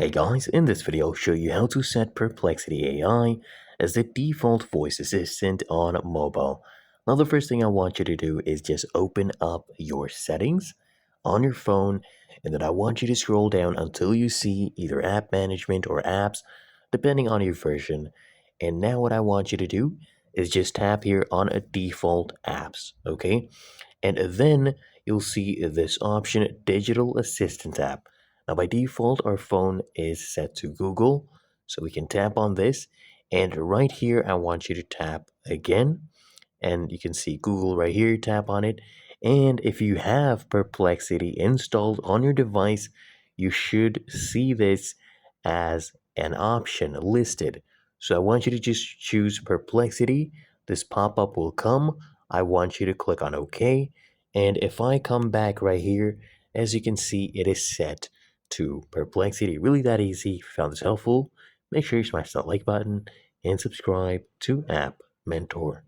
Hey guys, in this video I'll show you how to set Perplexity AI as the default voice assistant on mobile. Now the first thing I want you to do is just open up your settings on your phone, and then I want you to scroll down until you see either app management or apps depending on your version. And now what I want you to do is just tap here on a default apps, okay? And then you'll see this option, Digital Assistant app. Now, by default, our phone is set to Google, so we can tap on this. And right here, I want you to tap again, and you can see Google right here, tap on it. And if you have Perplexity installed on your device, you should see this as an option listed. So I want you to just choose Perplexity. This pop-up will come. I want you to click on OK. And if I come back right here, as you can see, it is set to Perplexity. Really that easy. If you found this helpful, make sure you smash that like button and subscribe to App Mentor.